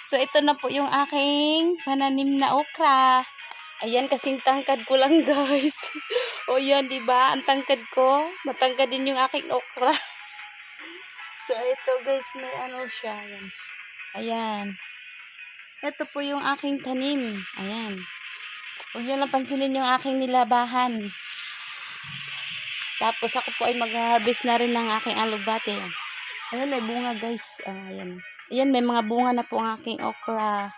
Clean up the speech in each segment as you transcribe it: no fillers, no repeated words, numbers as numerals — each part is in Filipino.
So, ito na po yung aking pananim na okra. Ayan, kasing tangkad ko lang, guys. O yan, diba? Ang tangkad ko. Matangkad din yung aking okra. So, ito, guys, may ano siya. Ayan. Ayan. Ito po yung aking tanim. Ayan. Huwag nyo lang pansinin yung aking nilabahan. Tapos, ako po ay mag-harvest na rin ng aking alugbate. Ayan, may bunga, guys. Ayan. Ayan, may mga bunga na po ang aking okra.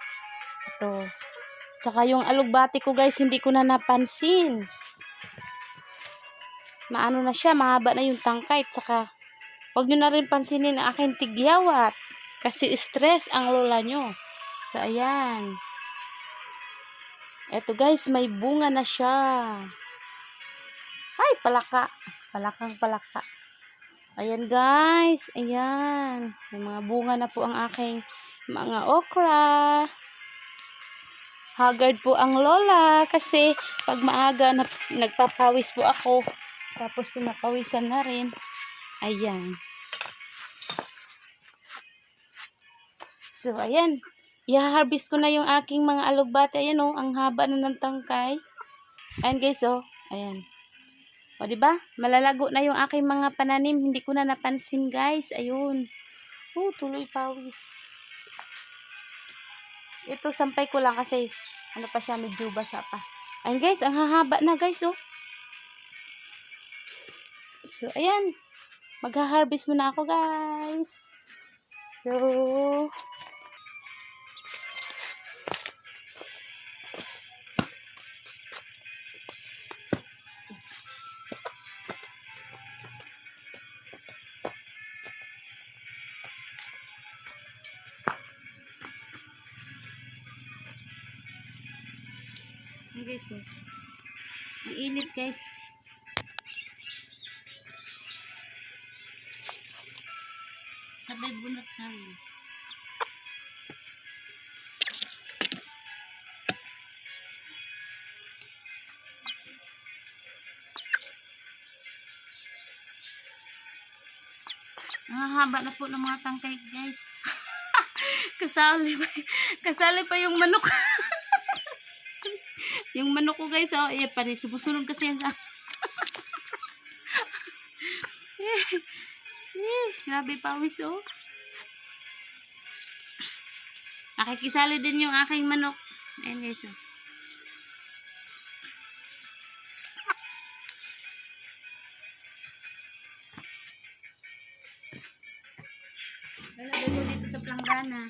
Ito. Tsaka yung alugbati ko, guys, hindi ko na napansin. Maano na siya, mahaba na yung tangkay. Tsaka, huwag nyo na rin pansinin ang aking tigyawat. Kasi stress ang lola nyo. So, ayan. Eto, guys, may bunga na siya. Ay, palaka. Palakang palaka. Ayan, guys. Ayan. May mga bunga na po ang aking mga okra. Haggard po ang lola kasi pag maaga nagpapawis po ako. Tapos pinapawisan na rin. Ayan. So, ayan. I-harvest ko na yung aking mga alugbate. Ayan, oh. Ang haba na ng tangkay. Ayan, guys, oh. Ayan. O, diba? Malalago na yung aking mga pananim. Hindi ko na napansin, guys. Ayun. Oh, tuloy pawis. Ito, sampay ko lang kasi ano pa siya, medyo basa pa. Ayan, guys. Ang hahaba na, guys, oh. So, ayan. Magha-harvest muna ako, guys. So, ayan, guys, oh. Ang init, guys. Sabay bunot na rin. Ang haba na po ng mga tangkay, guys. Kasali pa yung manok. Yung manok ko, guys, oh, eh, pare, sumusunod kasi yan sa... Grabe pawis, oh. Nakikisali din yung aking manok. Ayan, guys, oh. Lalagay ko dito sa planggana.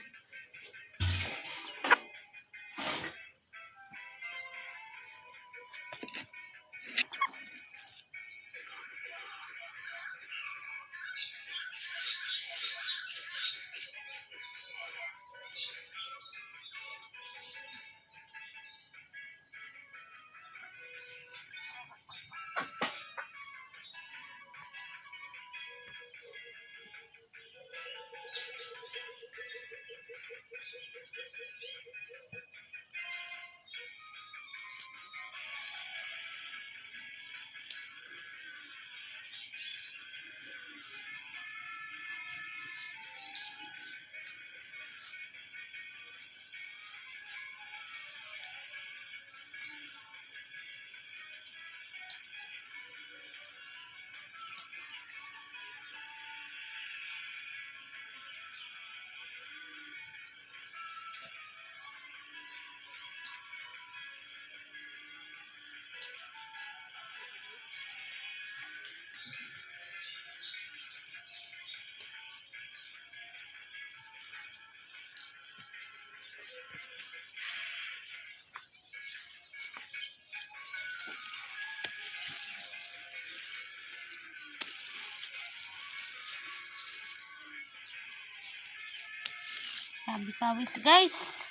Sabi pawis, guys.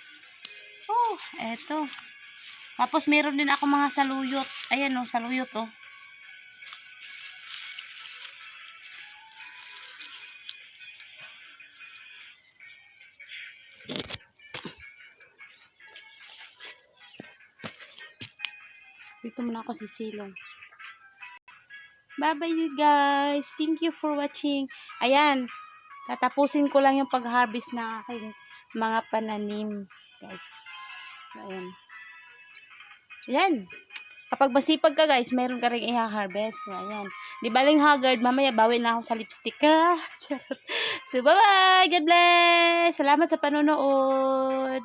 Oh, eto. Tapos meron din ako mga saluyot. Ayan, oh, saluyot, oh. Dito muna ako sisilong. Bye-bye, you guys. Thank you for watching. Ayan. Tatapusin ko lang yung pag-harvest na aking mga pananim, guys. Ayan. Yan. Kapag masipag ka, guys, meron ka rin i-harvest. Ayan. Di baling haggard, mamaya bawin na ako sa lipstick. Charot. So, bye-bye! God bless! Salamat sa panonood!